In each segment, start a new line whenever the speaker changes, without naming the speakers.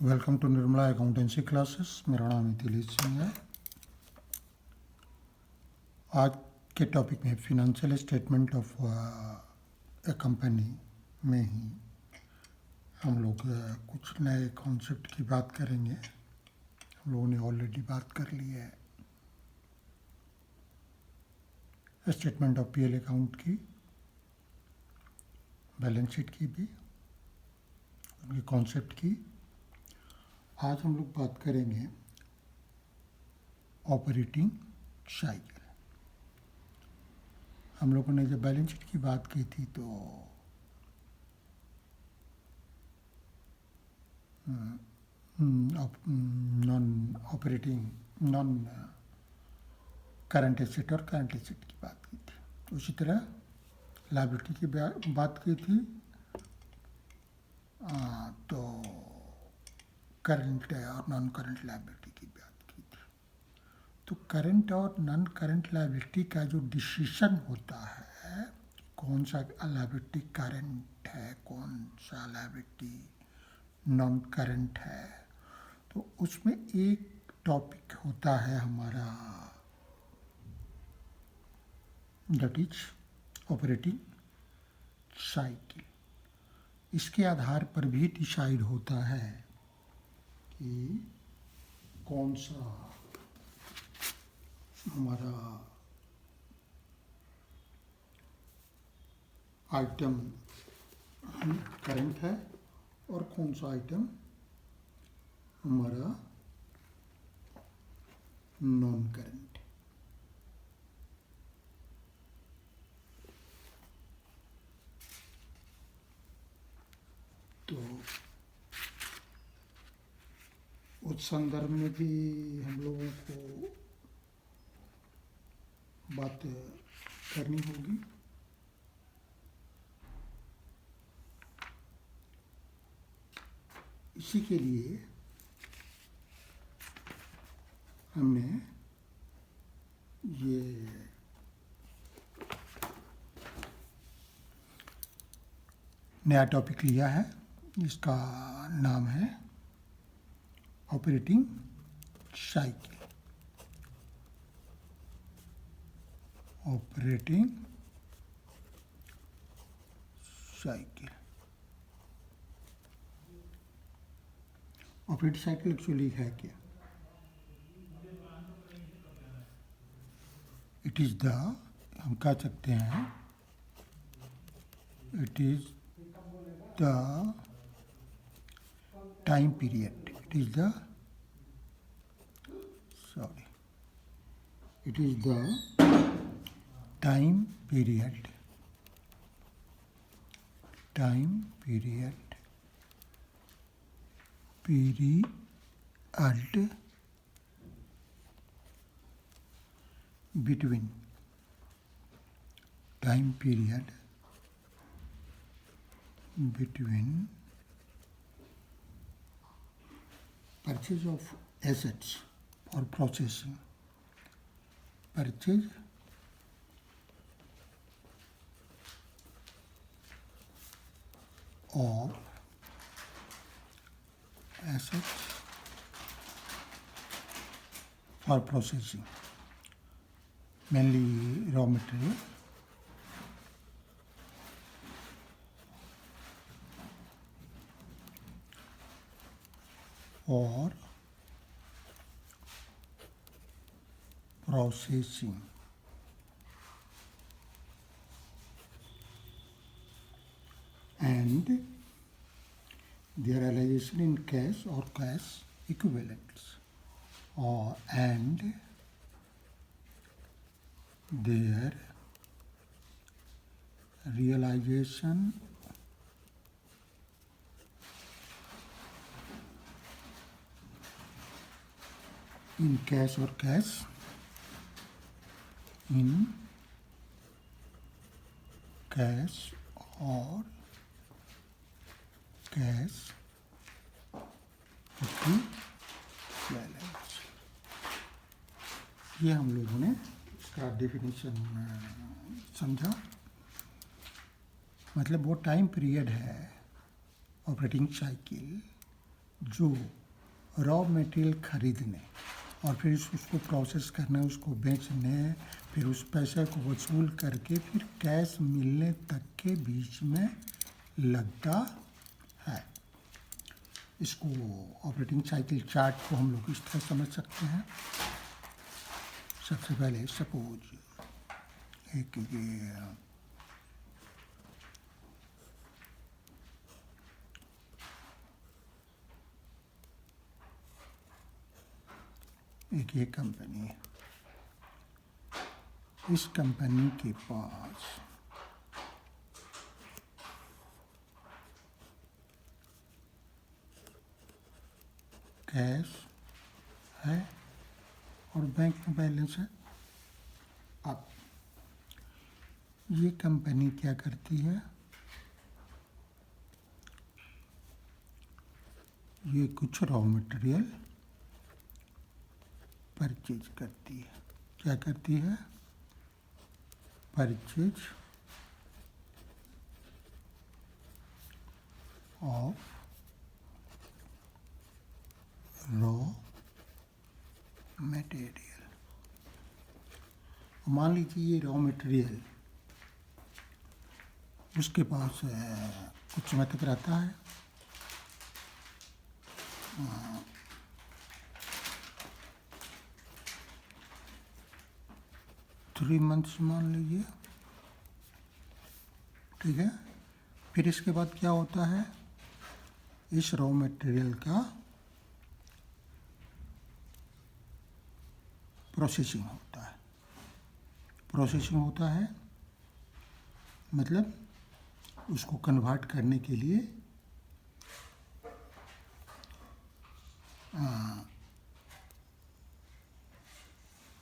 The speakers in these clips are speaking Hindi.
Welcome to Nirmala accountancy classes. मेरा नाम हितेश सिंह है। आज के टॉपिक में financial statement of a company में ही हम लोग कुछ नए कॉन्सेप्ट की बात करेंगे। हम लोगों ने ऑलरेडी बात कर ली है स्टेटमेंट ऑफ पीएल अकाउंट की, बैलेंस शीट की भी, उनके कॉन्सेप्ट की। आज हम लोग बात करेंगे ऑपरेटिंग साइकिल। हम लोगों ने जब बैलेंस शीट की बात की थी तो नॉन करंट एसेट और करंट एसेट की बात की थी। उसी तरह लायबिलिटी की बात की थी तो करंट और नॉन करंट लायबिलिटी की बात की थी। तो करंट और नॉन करंट लायबिलिटी का जो डिसीजन होता है, कौन सा लायबिलिटी करंट है, कौन सा लायबिलिटी नॉन करंट है, तो उसमें एक टॉपिक होता है हमारा, दैट इज ऑपरेटिंग साइकिल। इसके आधार पर भी डिसाइड होता है कि कौन सा हमारा आइटम करंट है और कौन सा आइटम हमारा नॉन करंट है। तो उस संदर्भ में भी हम लोगों को बात करनी होगी। इसी के लिए हमने ये नया टॉपिक लिया है, जिसका नाम है operating cycle. Operating cycle operating cycle actually है क्या? इट इज़ द, हम कह सकते हैं, it is the time period, it is the it is the time period between purchase of assets for processing, purchase of assets for processing, mainly raw material, or processing and their realization in cash or cash equivalents, and their realization in cash or cash equivalents। ये हम लोगों ने इसका डेफिनेशन समझा। मतलब वो टाइम पीरियड है ऑपरेटिंग साइकिल जो रॉ मटेरियल खरीदने और फिर उसको प्रोसेस करना, उसको बेचने, फिर उस पैसे को वसूल करके फिर कैश मिलने तक के बीच में लगता है। इसको ऑपरेटिंग साइकिल चार्ट को हम लोग इस तरह समझ सकते हैं। सबसे पहले सपोज एक ये कंपनी है। इस कंपनी के पास कैश है और बैंक में बैलेंस है। अब ये कंपनी क्या करती है, ये कुछ रॉ मटेरियल परचेज करती है। क्या करती है? Purchase of raw material. मान लीजिए ये रॉ मटेरियल उसके पास कुछ समय तक रहता है, 3 मंथ्स मान लीजिए, ठीक है। फिर इसके बाद क्या होता है, इस रॉ मटेरियल का प्रोसेसिंग होता है। प्रोसेसिंग होता है मतलब उसको कन्वर्ट करने के लिए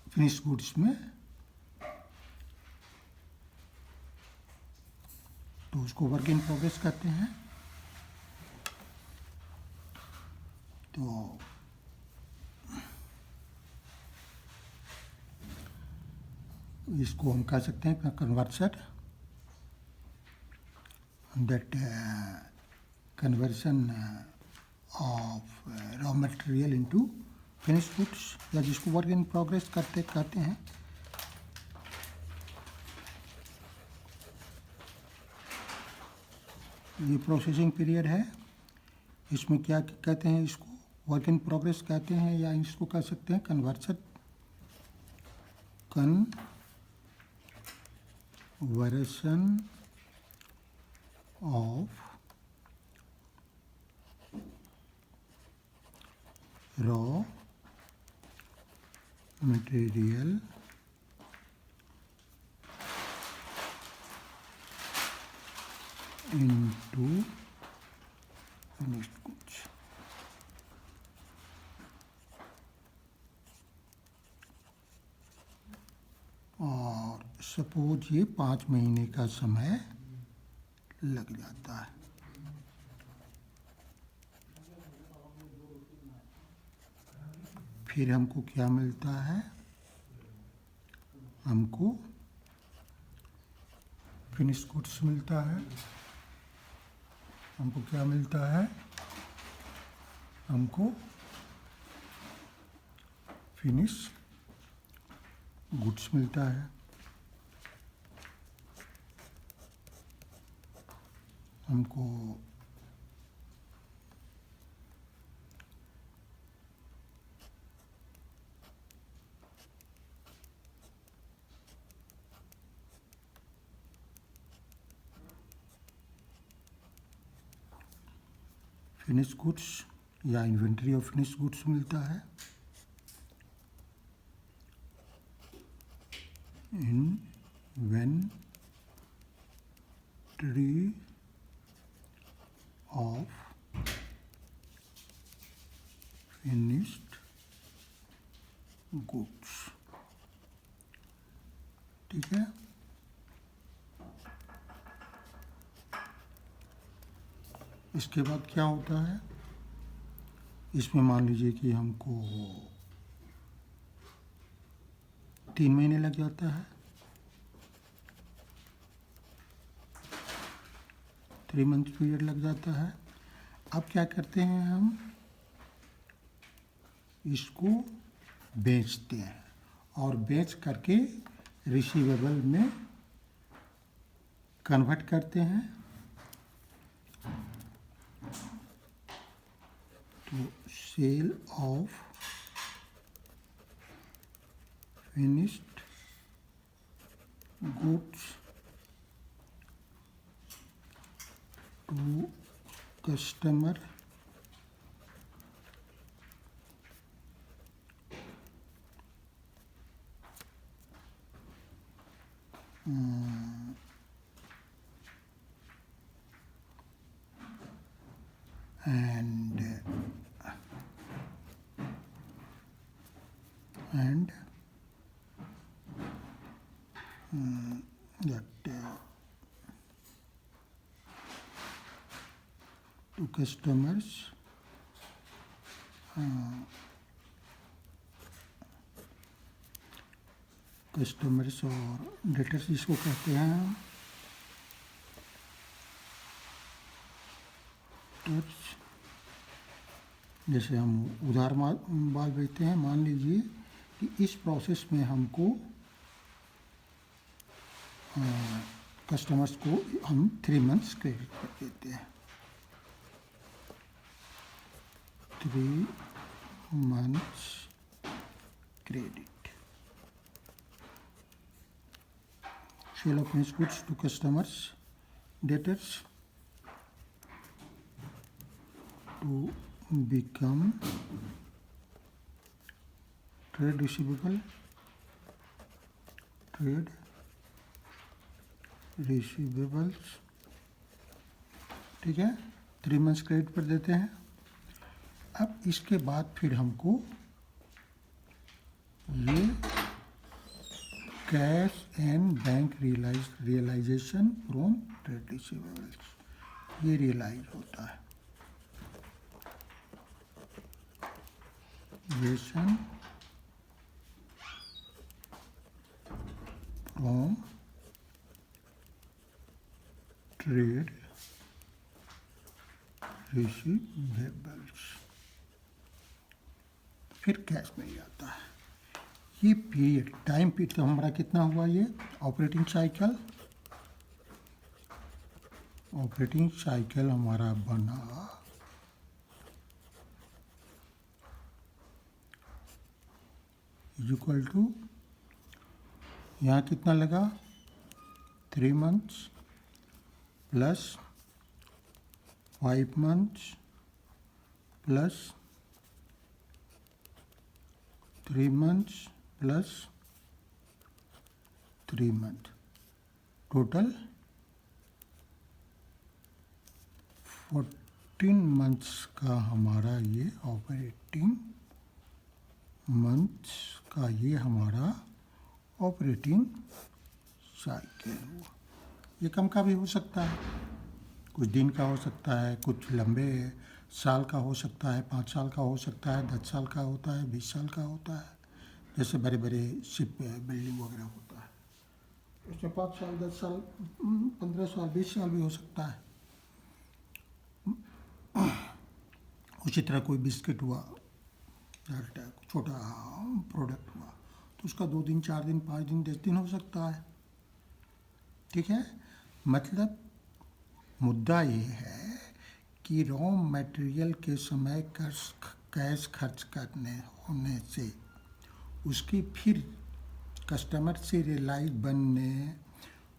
फिनिश गुड्स में, तो उसको वर्क इन प्रोग्रेस कहते हैं। तो इसको हम कह सकते हैं conversion. That conversion of raw material into finish goods, या जिसको वर्क इन प्रोग्रेस कहते हैं। ये प्रोसेसिंग पीरियड है। इसमें क्या कहते हैं, इसको वर्क इन प्रोग्रेस कहते हैं, या इसको कह सकते हैं conversion of raw material into finished goods। और सपोज ये 5 महीने का समय लग जाता है। फिर हमको क्या मिलता है, हमको फिनिश गुड्स मिलता है। हमको क्या मिलता है, हमको फिनिश गुड्स मिलता है। हमको फिनिश गुड्स या इन्वेंट्री ऑफ फिनिश गुड्स मिलता है। इन्वेंट्री ऑफ फिनिश्ड गुड्स, ठीक है। इसके बाद क्या होता है, इसमें मान लीजिए कि हमको 3 महीने लग जाता है, 3 मंथ पीरियड लग जाता है। अब क्या करते हैं हम, इसको बेचते हैं और बेच करके रिसीवेबल में कन्वर्ट करते हैं। तो sale of finished goods to customer and that to customers customers और डेटर्स जिसको कहते हैं जैसे हम उधार माल बेचते हैं। मान लीजिए कि इस प्रोसेस में हमको कस्टमर्स को हम 3 मंथ्स क्रेडिट कर देते हैं। 3 months credit. Sale of finished goods to customers, debtors to become trade receivable, trade receivables। ठीक है, 3 मंथ्स क्रेडिट पर देते हैं। अब इसके बाद फिर हमको ये cash and bank realisation from trade receivables ये रियलाइज होता है। रियलाइजेशन फ्रॉम ट्रेड रिसीवेबल्स फिर कैश में जाता है। ये पीरियड टाइम पीरियड तो हमारा कितना हुआ? ये ऑपरेटिंग साइकिल हमारा बना इक्वल टू यहाँ कितना लगा 3 months plus 5 months plus 3 months plus 3 month, total 14 months का हमारा ये ऑपरेटिंग मंथ्स का ये हमारा ऑपरेटिंग साइकिल हुआ। ये कम का भी हो सकता है, कुछ दिन का हो सकता है, कुछ लंबे साल का हो सकता है, 5 साल का हो सकता है, 10 साल का होता है, 20 साल का होता है। जैसे बड़े बड़े शिप बिल्डिंग वगैरह होता है, उसमें 5 साल, 10 साल, 15 साल, 20 साल भी हो सकता है। उसी तरह कोई बिस्किट हुआ, छोटा प्रोडक्ट हुआ, तो उसका 2 दिन, 4 दिन, 5 दिन, 10 दिन हो सकता है। ठीक है, मतलब मुद्दा ये है कि रॉ मटेरियल के समय कैश खर्च करने होने से उसकी फिर कस्टमर से रियलाइज बनने,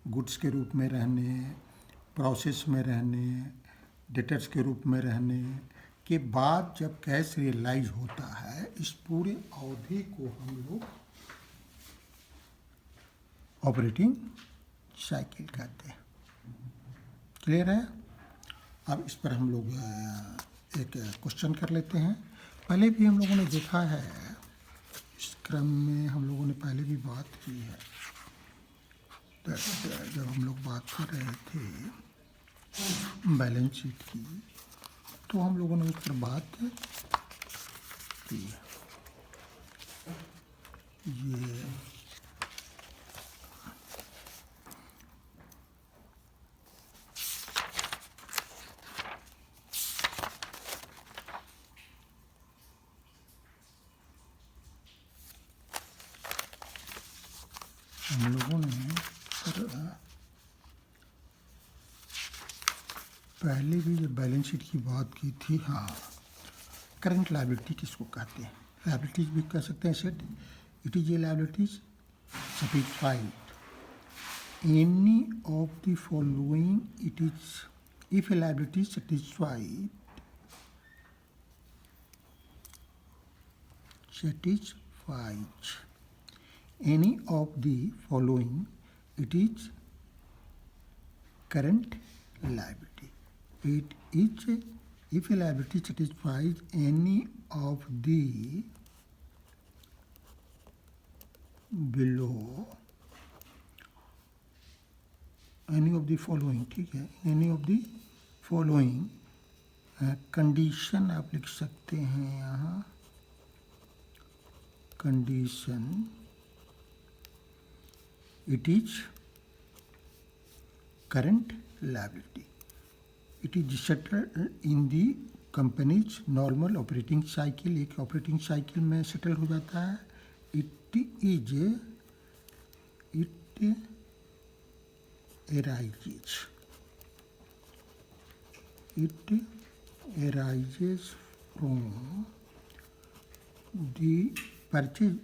गुड्स के रूप में रहने, प्रोसेस में रहने, डेटर्स के रूप में रहने के बाद जब कैश रियलाइज होता है, इस पूरी अवधि को हम लोग ऑपरेटिंग साइकिल कहते हैं। क्लियर है? अब इस पर हम लोग एक क्वेश्चन कर लेते हैं। पहले भी हम लोगों ने देखा है, इस क्रम में हम लोगों ने पहले भी बात की है। जब हम लोग बात कर रहे थे बैलेंस शीट की, तो हम लोगों ने उस पर बात की। ये हम लोगों ने पहले भी जब बैलेंस शीट की बात की थी, हाँ, करंट लायबिलिटी किसको कहते हैं? लायबिलिटीज भी कह सकते हैं set. It is a liabilities satisfied any of the following. It is if a liability satisfies any of the following, it is current liability. It is if a liability satisfies any of the below, any of the following, ठीक है, any of the following condition आप लिख सकते हैं यहाँ, condition, it is current liability. It is settled in the company's normal operating cycle. एक ऑपरेटिंग साइकिल में सेटल हो जाता है. It arises from the purchase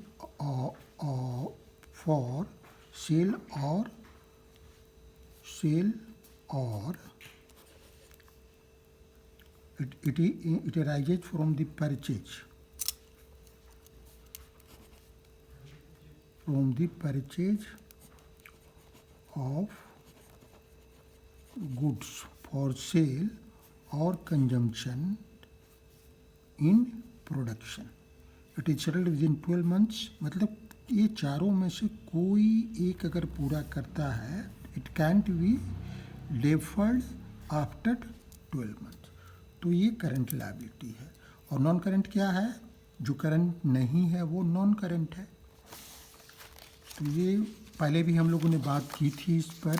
for sale or it arises from the purchase of goods for sale or consumption in production. It is settled within 12 months. मतलब ये चारों में से कोई एक अगर पूरा करता है, it can't be deferred after 12 months. तो ये करंट लायबिलिटी है. और नॉन करंट क्या है? जो करंट नहीं है वो नॉन करंट है. तो ये पहले भी हम लोगों ने बात की थी इस पर.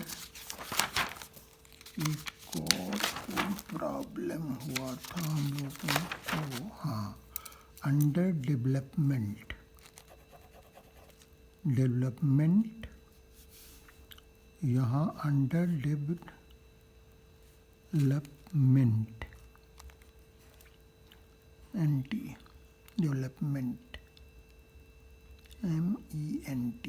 एक और कोई प्रॉब्लम हुआ था हम लोगों को, हाँ, अंडर डेवलपमेंट यहाँ अंडर डेवलपमेंट डेवलपमेंट MENT.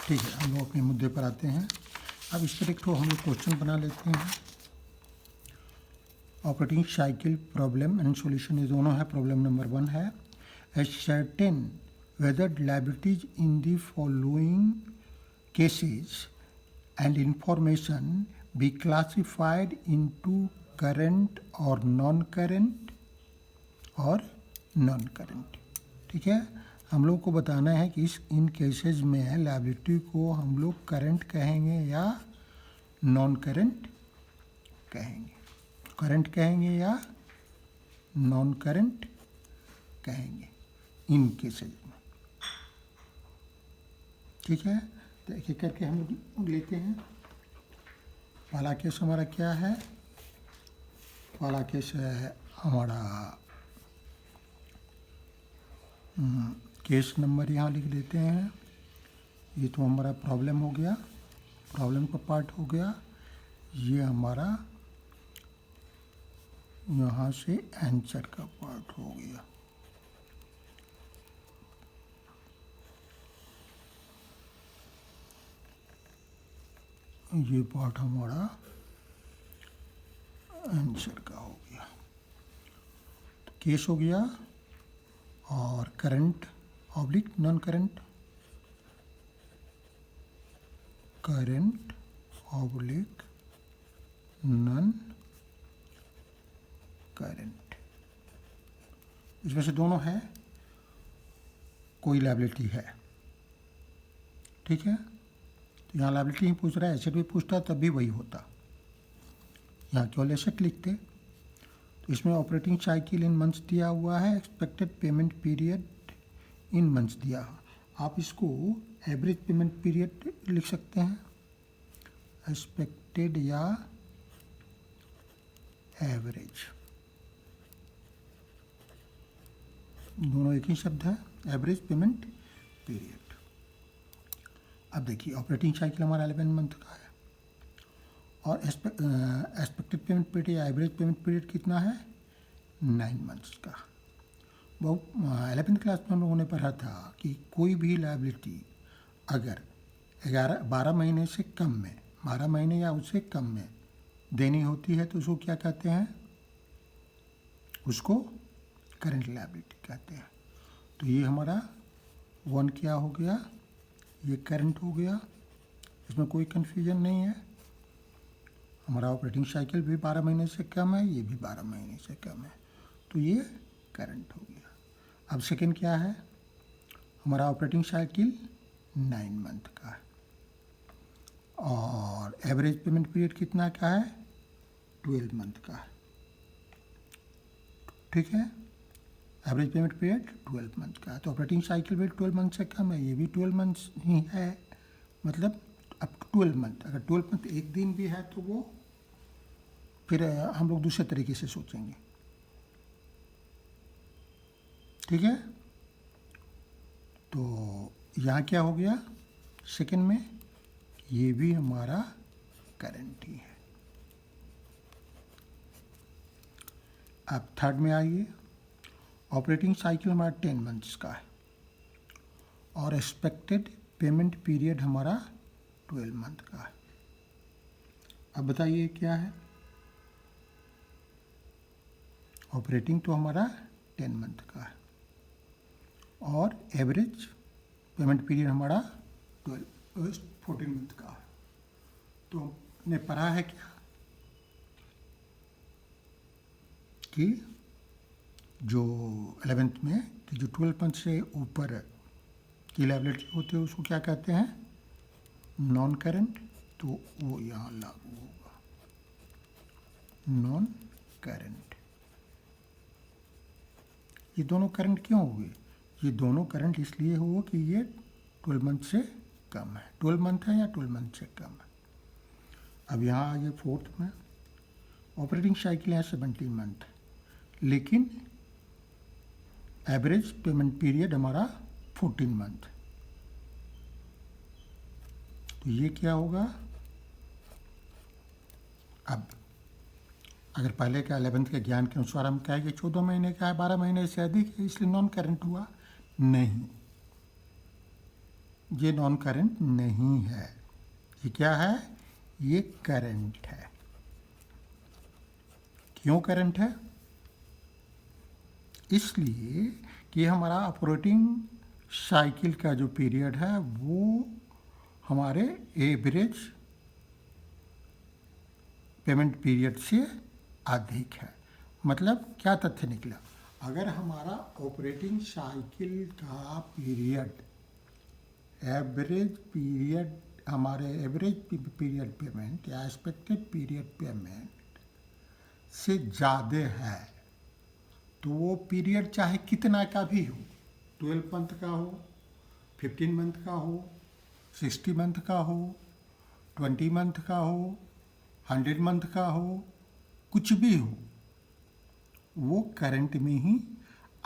ठीक है, हम लोग अपने मुद्दे पर आते हैं. अब इस पर एक तो हम लोग क्वेश्चन बना लेते हैं. Operating cycle problem and solution ये दोनों है. प्रॉब्लम नंबर 1 है ascertain whether liabilities in the following cases and information be classified into current or non-current और non-current. ठीक है, हम लोग को बताना है कि इन केसेस में लायबिलिटी को हम लोग करंट कहेंगे या नॉन करंट कहेंगे, करंट कहेंगे या नॉन करंट कहेंगे इन केसेस में. ठीक है, तो एक एक करके हम लोग लेते हैं. पहला केस हमारा क्या है? पहला केस है हमारा, केस नंबर यहाँ लिख देते हैं. ये तो हमारा प्रॉब्लम हो गया, प्रॉब्लम का पार्ट हो गया. ये हमारा यहाँ से आंसर का पार्ट हो गया. ये पार्ट हमारा आंसर का हो गया. तो केस हो गया और current oblique non current, current oblique non current, इसमें से दोनों है, कोई लायबिलिटी है. ठीक है, तो यहाँ लायबिलिटी ही पूछ रहा है, एसेट भी पूछता तब भी वही होता. यहाँ केवल एसेट लिखते. तो इसमें ऑपरेटिंग साइकिल इन मंथ्स दिया हुआ है, expected payment period in months दिया. आप इसको एवरेज पेमेंट पीरियड लिख सकते हैं, एक्सपेक्टेड या एवरेज. दोनों एक ही शब्द है, एवरेज पेमेंट पीरियड। अब देखिए ऑपरेटिंग साइकिल हमारा 11 मंथ का है और एक्सपेक्टेड पेमेंट पीरियड या एवरेज पेमेंट पीरियड कितना है, 9 मंथ्स का। वो 11th क्लास में हम लोगों ने पढ़ा था कि कोई भी लायबिलिटी अगर 12 महीने से कम में, 12 महीने या उससे कम में देनी होती है तो उसको क्या कहते हैं, उसको करंट लायबिलिटी कहते हैं। तो ये हमारा 1 क्या हो गया, ये करंट हो गया, इसमें कोई कन्फ्यूजन नहीं है। हमारा ऑपरेटिंग साइकिल भी 12 महीने से कम है, ये भी 12 महीने से कम है, तो ये करंट हो गया। अब सेकेंड क्या है, हमारा ऑपरेटिंग साइकिल 9 मंथ का है और एवरेज पेमेंट पीरियड कितना का है, 12 मंथ का है। ठीक है, एवरेज पेमेंट पीरियड 12 मंथ का है, तो ऑपरेटिंग साइकिल भी 12 मंथ से कम है, ये भी 12 मंथ्स ही है, मतलब अब 12 मंथ। अगर 12 मंथ एक दिन भी है तो वो फिर हम लोग दूसरे तरीके से सोचेंगे। ठीक है, तो यहाँ क्या हो गया सेकेंड में, ये भी हमारा करंट ही है। अब थर्ड में आइए, ऑपरेटिंग साइकिल हमारा 10 मंथ्स का है और एक्सपेक्टेड पेमेंट पीरियड हमारा 12 मंथ का है। अब बताइए क्या है, ऑपरेटिंग तो हमारा 10 मंथ का है और एवरेज पेमेंट पीरियड हमारा 14 मंथ का है। तो हमने पढ़ा है क्या कि जो 11th में कि जो 12 मंथ से ऊपर की लायबिलिटी होती है उसको क्या कहते हैं, नॉन करंट। तो वो यहाँ लागू होगा, नॉन करंट। ये दोनों करंट क्यों हुए, ये दोनों करंट इसलिए हुआ कि ये 12 मंथ से कम है, 12 मंथ है या 12 मंथ से कम है। अब यहाँ आइए फोर्थ में, ऑपरेटिंग साइकिल है 17 मंथ, लेकिन एवरेज पेमेंट पीरियड हमारा 14 मंथ। तो ये क्या होगा, अब अगर पहले का 11th के ज्ञान के अनुसार हम कहें कि 14 महीने का है, 12 महीने से अधिक है, इसलिए नॉन करंट हुआ, नहीं, ये नॉन करंट नहीं है, ये क्या है, ये करंट है। क्यों करंट है, इसलिए कि हमारा ऑपरेटिंग साइकिल का जो पीरियड है वो हमारे एवरेज पेमेंट पीरियड से अधिक है। मतलब क्या तथ्य निकला, अगर हमारा ऑपरेटिंग साइकिल का पीरियड एवरेज पीरियड, हमारे एवरेज पीरियड पेमेंट या एक्सपेक्टेड पीरियड पेमेंट से ज़्यादा है तो वो पीरियड चाहे कितना का भी हो, 12 मंथ का हो, 15 मंथ का हो, 60 मंथ का हो, 20 मंथ का हो, 100 मंथ का हो, कुछ भी हो, वो करंट में ही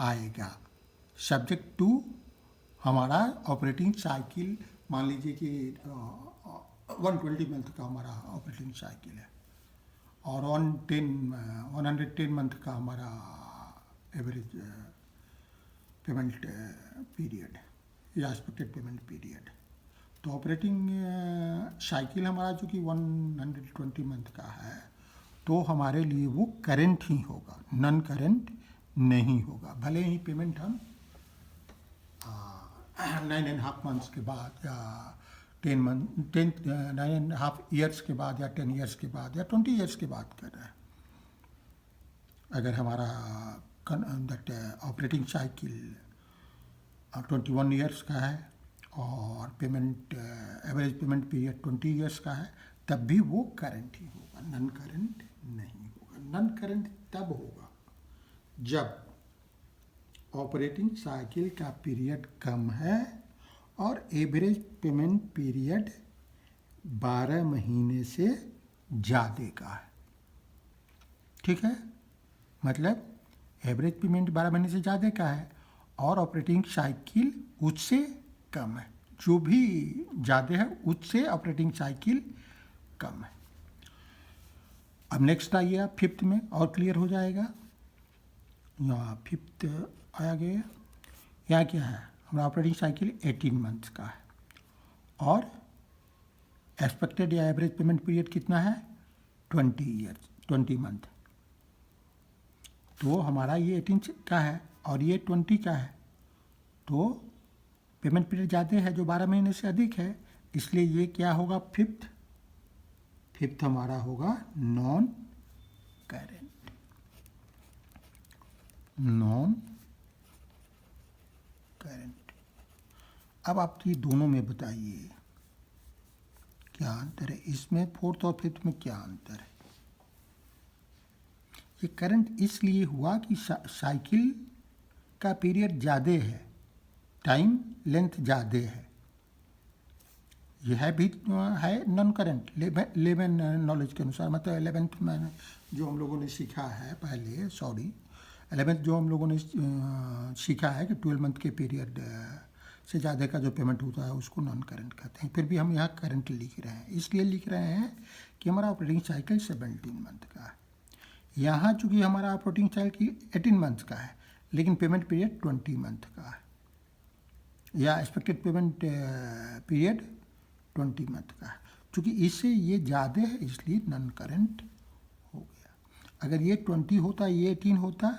आएगा, सब्जेक्ट टू हमारा ऑपरेटिंग साइकिल। मान लीजिए कि 120 मंथ का हमारा ऑपरेटिंग साइकिल है और 110 मंथ का हमारा एवरेज पेमेंट पीरियड या एक्सपेक्टेड पेमेंट पीरियड। तो ऑपरेटिंग साइकिल हमारा जो कि 120 मंथ का है तो हमारे लिए वो करंट ही होगा, नॉन करंट नहीं होगा। भले ही पेमेंट हम 9.5 मंथ्स के बाद या 9.5 ईयर्स के बाद या 10 ईयर्स के बाद या 20 ईयर्स के बाद कर रहे हैं। अगर हमारा दैट ऑपरेटिंग साइकिल 21 ईयर्स का है और payment average payment period 20 years का है, तब भी वो करंट ही होगा, नॉन करंट नहीं होगा। नॉन करंट तब होगा जब ऑपरेटिंग साइकिल का पीरियड कम है और एवरेज पेमेंट पीरियड 12 महीने से ज़्यादा का है। ठीक है, मतलब एवरेज पेमेंट 12 महीने से ज़्यादा का है और ऑपरेटिंग साइकिल उससे कम है। जो भी ज़्यादा है उससे ऑपरेटिंग साइकिल कम है। अब नेक्स्ट आइए आप फिफ्थ में, और क्लियर हो जाएगा। यहाँ फिफ्थ आ गया। यहाँ क्या है, हमारा ऑपरेटिंग साइकिल 18 मंथ्स का है और एक्सपेक्टेड या एवरेज पेमेंट पीरियड कितना है, 20 मंथ। तो हमारा ये 18 का है और ये 20 का है, तो पेमेंट पीरियड ज़्यादा है जो 12 महीने से अधिक है, इसलिए ये क्या होगा, फिफ्थ हमारा होगा नॉन करेंट। अब आप ये दोनों में बताइए क्या अंतर है, इसमें फोर्थ और फिफ्थ में क्या अंतर है। ये करंट इसलिए हुआ कि साइकिल का पीरियड ज़्यादा है, टाइम लेंथ ज़्यादा है। यह भी है नॉन करंट। 11 नॉलेज के अनुसार, मतलब 11th में जो हम लोगों ने सीखा है पहले, 11th जो हम लोगों ने सीखा है कि 12 मंथ के पीरियड से ज़्यादा का जो पेमेंट होता है उसको नॉन करंट कहते हैं। फिर भी हम यहाँ करंट लिख रहे हैं, इसलिए लिख रहे हैं कि हमारा ऑपरेटिंग साइकिल 17 मंथ का है। यहाँ चूँकि हमारा ऑपरेटिंग साइकिल 18 मंथ का है, लेकिन पेमेंट पीरियड 20 मंथ का है, या एक्सपेक्टेड पेमेंट पीरियड 20 मंथ का है। चूँकि इससे ये ज़्यादा है इसलिए नॉन करंट हो गया। अगर ये 20 होता, ये 18 होता,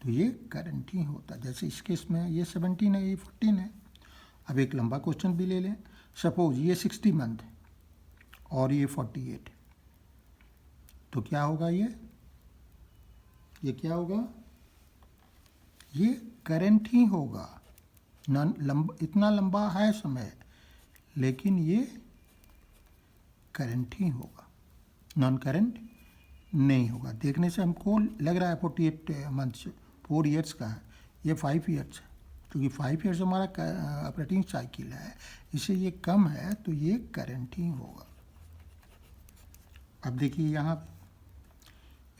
तो ये करंट ही होता। जैसे इस केस में ये 17 है, ये 14 है। अब एक लंबा क्वेश्चन भी ले लें। सपोज ये 60 मंथ और ये 48, तो क्या होगा, ये क्या होगा, ये करंट ही होगा। इतना लंबा है समय, लेकिन ये करंट ही होगा, नॉन करंट नहीं होगा। देखने से हमको लग रहा है 48 मंथ्स 4 ईयर्स का है, ये 5 ईयर्स है। क्योंकि 5 ईयर्स हमारा ऑपरेटिंग साइकिल है, इससे ये कम है, तो ये करंट ही होगा। अब देखिए यहाँ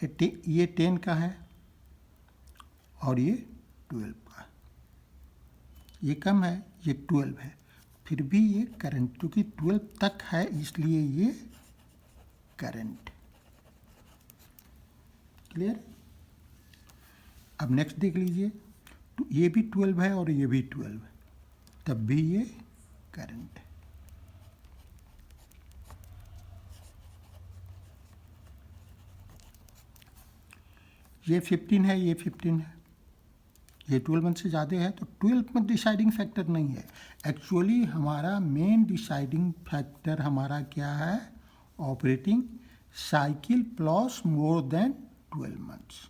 ये 10 का है और ये 12 का है, ये कम है, ये 12 है, फिर भी ये करंट, क्योंकि 12 तक है इसलिए ये करंट। क्लियर। अब नेक्स्ट देख लीजिए, तो ये भी 12 है और ये भी 12 है, तब भी ये करंट है। ये 15 है, ये 15 है, ये 12 मंथ से ज़्यादा है, तो 12 मंथ डिसाइडिंग फैक्टर नहीं है। एक्चुअली हमारा मेन डिसाइडिंग फैक्टर हमारा क्या है, operating cycle plus more than 12 months.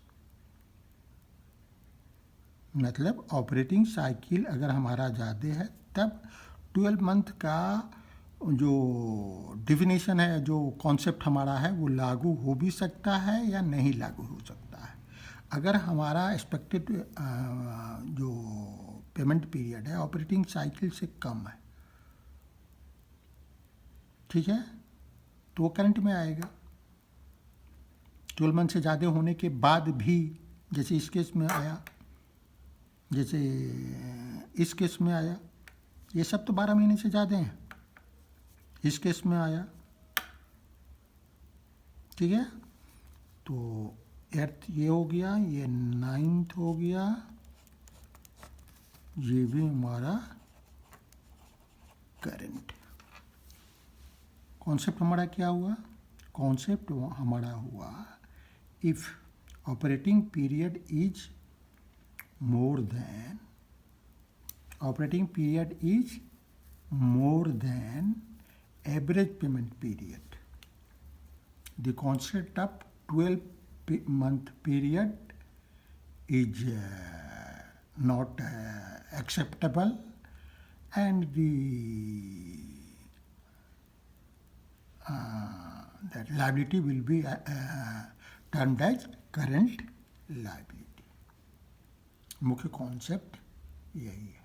मतलब ऑपरेटिंग साइकिल अगर हमारा ज़्यादा है, तब 12 मंथ का जो डिफिनेशन है, जो कॉन्सेप्ट हमारा है, वो लागू हो भी सकता है या नहीं लागू हो सकता है। अगर हमारा एक्सपेक्टेड जो पेमेंट पीरियड है ऑपरेटिंग साइकिल से कम है, ठीक है, तो वो करंट में आएगा। 12 मंथ से ज़्यादा होने के बाद भी, जैसे इस केस में आया, जैसे इस केस में आया, ये सब तो 12 महीने से ज़्यादा हैं, इस केस में आया, ठीक है। तो 8th ये हो गया, ये 9th हो गया, ये भी हमारा करंट। कॉन्सेप्ट हमारा क्या हुआ, कॉन्सेप्ट हमारा हुआ, if operating period is more than average payment period, the concept of 12-month period is not acceptable, and that liability will be termed as current liability। मुख्य कॉन्सेप्ट यही है।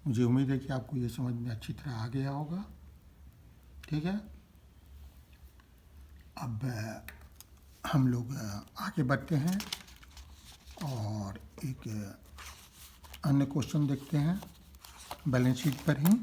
मुझे उम्मीद है कि आपको ये समझ में अच्छी तरह आ गया होगा, ठीक है। अब हम लोग आगे बढ़ते हैं और एक अन्य क्वेश्चन देखते हैं बैलेंस शीट पर ही।